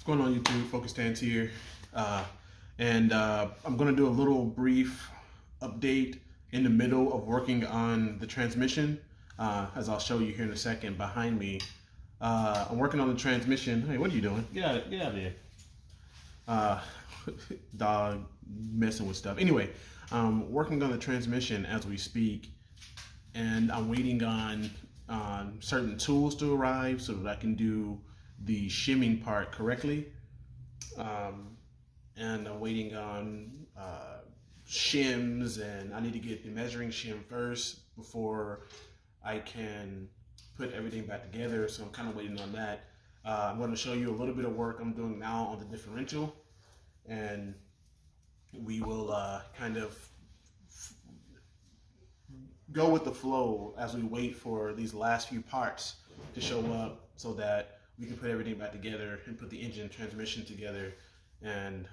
What's going on YouTube? Focus Stands here. I'm going to do a little brief update in the middle of working on the transmission, as I'll show you here in a second behind me. I'm working on the transmission. Hey, what are you doing? Get out of here. Dog messing with stuff. Anyway, working on the transmission as we speak, and I'm waiting on certain tools to arrive so that I can do the shimming part correctly. And I'm waiting on shims, and I need to get the measuring shim first before I can put everything back together. So I'm kind of waiting on that. I'm going to show you a little bit of work I'm doing now on the differential, and we will kind of go with the flow as we wait for these last few parts to show up so that we can put everything back together and put the engine and transmission together and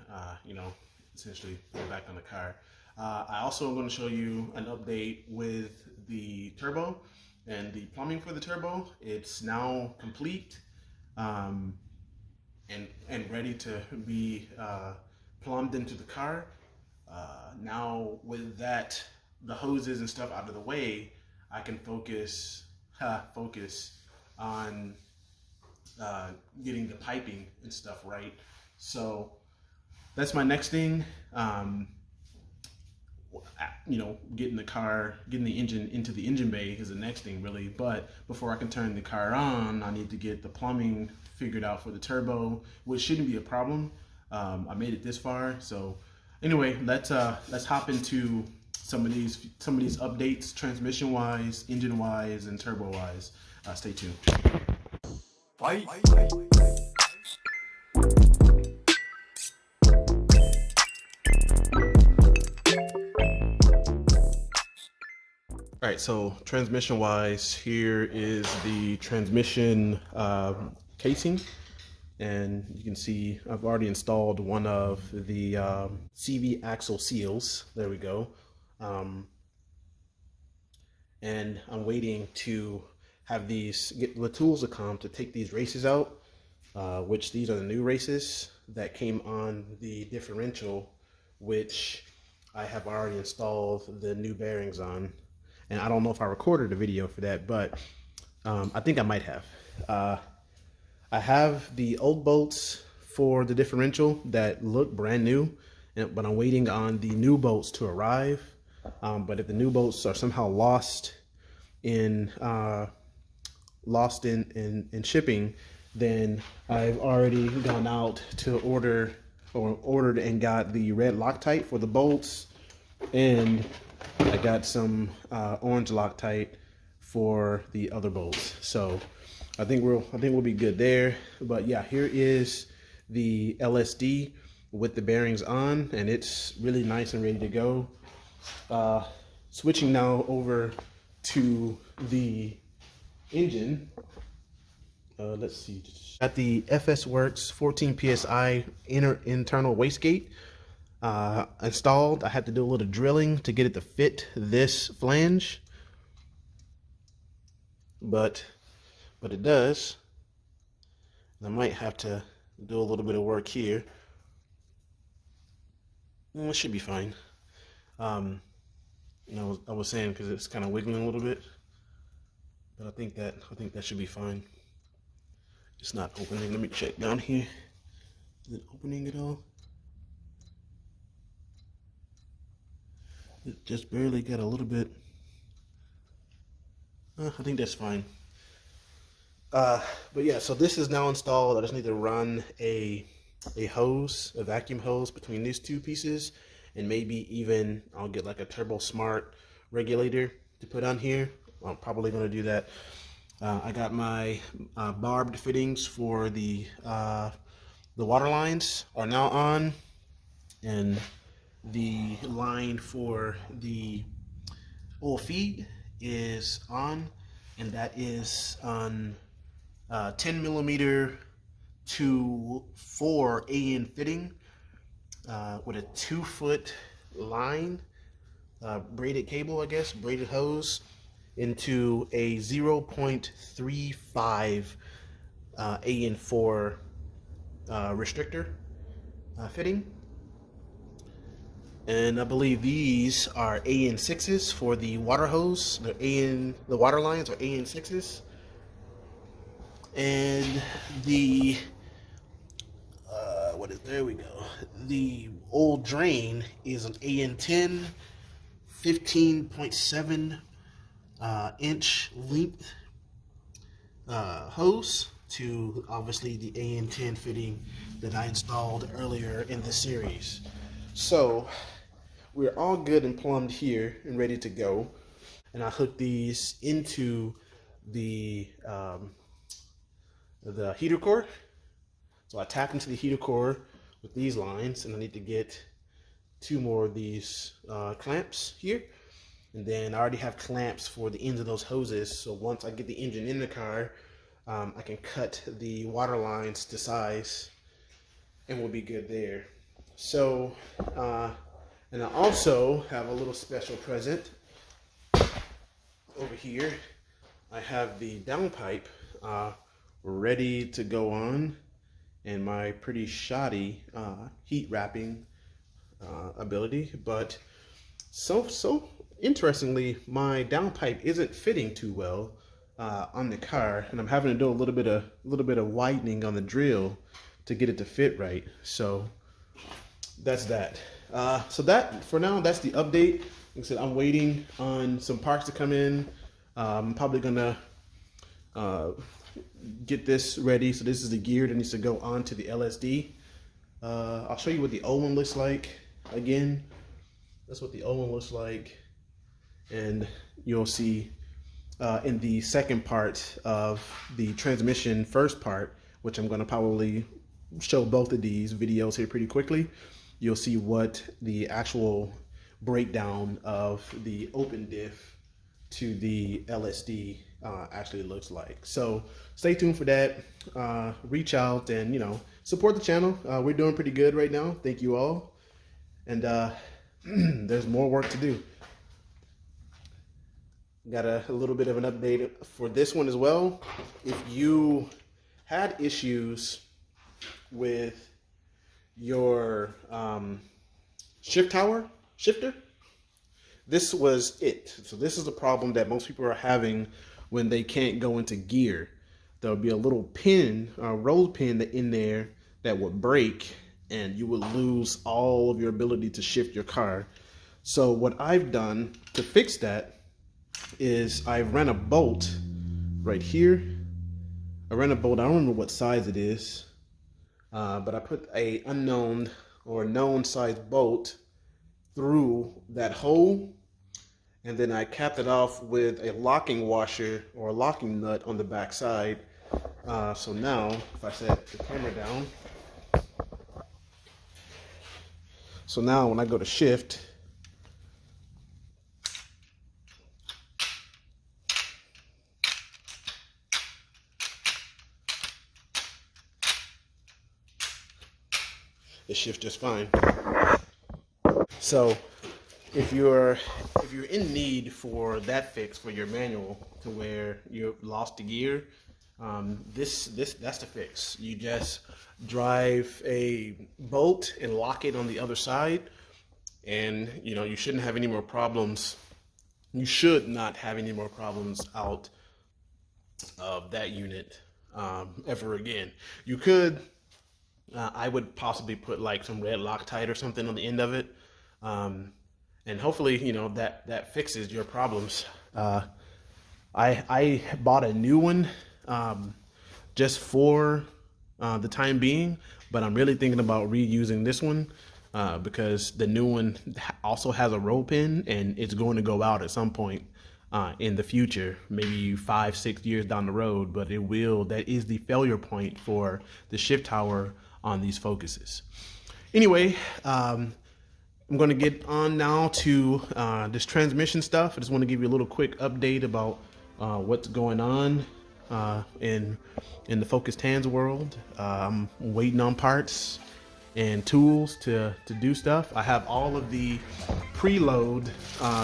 essentially put it back on the car. I also am going to show you an update with the turbo and the plumbing for the turbo. It's now complete and ready to be plumbed into the car. Now with that, the hoses and stuff out of the way, I can focus on getting the piping and stuff right. So that's my next thing. Getting the engine into the engine bay is the next thing really. But before I can turn the car on, I need to get the plumbing figured out for the turbo, which shouldn't be a problem. I made it this far. So anyway, let's hop into some of these updates, transmission wise, engine wise, and turbo wise. Stay tuned. Fight. All right, so transmission wise, here is the transmission casing, and you can see I've already installed one of the CV axle seals. There we go. And I'm waiting to have get the tools to come to take these races out, which these are the new races that came on the differential, which I have already installed the new bearings on. And I don't know if I recorded a video for that, but I think I might have. I have the old bolts for the differential that look brand new, but I'm waiting on the new bolts to arrive. But if the new bolts are somehow lost in shipping, then I've already gone out to ordered and got the red Loctite for the bolts, and I got some orange Loctite for the other bolts. So I think we'll be good there. But yeah, here is the LSD with the bearings on, and it's really nice and ready to go. Switching now over to the engine. Let's see. At the FS Works 14 PSI internal wastegate installed. I had to do a little drilling to get it to fit this flange, but it does. I might have to do a little bit of work here. It should be fine. I was saying because it's kind of wiggling a little bit, but I think that should be fine. It's not opening. Let me check down here. Is it opening at all? It just barely got a little bit. I think that's fine. But yeah, so this is now installed. I just need to run a vacuum hose between these two pieces, and maybe even I'll get like a Turbo Smart regulator to put on here. I'm probably going to do that. I got my barbed fittings for the water lines are now on, and the line for the oil feed is on, and that is on 10 millimeter to 4 AN fitting with a 2-foot line, braided cable, I guess, braided hose into a 0.35 AN4 restrictor fitting. And I believe these are AN6s for the water hose. The water lines are AN6s. And the there we go. The old drain is an AN10 15.7 inch length hose to obviously the AN10 fitting that I installed earlier in the series. So we're all good and plumbed here and ready to go. And I hooked these into the heater core. So I tap into the heater core with these lines, and I need to get 2 more of these clamps here. And then I already have clamps for the ends of those hoses. So once I get the engine in the car, I can cut the water lines to size and we'll be good there. So, and I also have a little special present over here. I have the downpipe ready to go on, and my pretty shoddy heat wrapping ability. But so interestingly, my downpipe isn't fitting too well on the car, and I'm having to do a little bit of widening on the drill to get it to fit right. So that's that. So that for now, that's the update. Like I said, I'm waiting on some parts to come in. I'm probably gonna get this ready. So this is the gear that needs to go onto the LSD. I'll show you what the old one looks like again. That's what the old one looks like. And you'll see in the second part of the transmission first part, which I'm gonna probably show both of these videos here pretty quickly, you'll see what the actual breakdown of the open diff to the LSD actually looks like. So stay tuned for that. Reach out and, you know, support the channel. We're doing pretty good right now. Thank you all. And there's more work to do. Got a little bit of an update for this one as well. If you had issues with your shifter, this was it. So this is the problem that most people are having when they can't go into gear. There'll be a little pin, a roll pin in there that would break, and you would lose all of your ability to shift your car. So what I've done to fix that is I ran a bolt right here. I ran a bolt, I don't remember what size it is, but I put a unknown or known size bolt through that hole, and then I capped it off with a locking washer or a locking nut on the back side. So now if I set the camera down, so now when I go to shift, it shifts just fine. So if you're in need for that fix for your manual to where you lost the gear, that's the fix. You just drive a bolt and lock it on the other side, and you know you shouldn't have any more problems. You should not have any more problems out of that unit ever again. You could. I would possibly put like some red Loctite or something on the end of it, and hopefully, you know, that fixes your problems. I bought a new one just for the time being, but I'm really thinking about reusing this one because the new one also has a roll pin, and it's going to go out at some point in the future, maybe 5-6 years down the road. But that is the failure point for the shift tower on these Focuses. Anyway, I'm going to get on now to this transmission stuff. I just want to give you a little quick update about what's going on in the focused hands world. I'm waiting on parts and tools to do stuff. I have all of the preload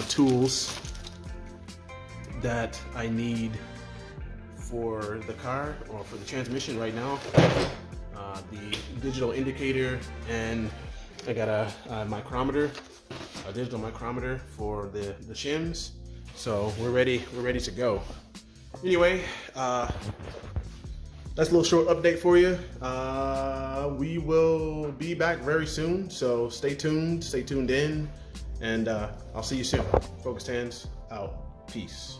tools that I need for the car or for the transmission right now. the digital indicator, and I got a micrometer, a digital micrometer for the shims. So we're ready to go. Anyway, that's a little short update for you. We will be back very soon, so stay tuned in, and I'll see you soon. Focused Hands out. Peace.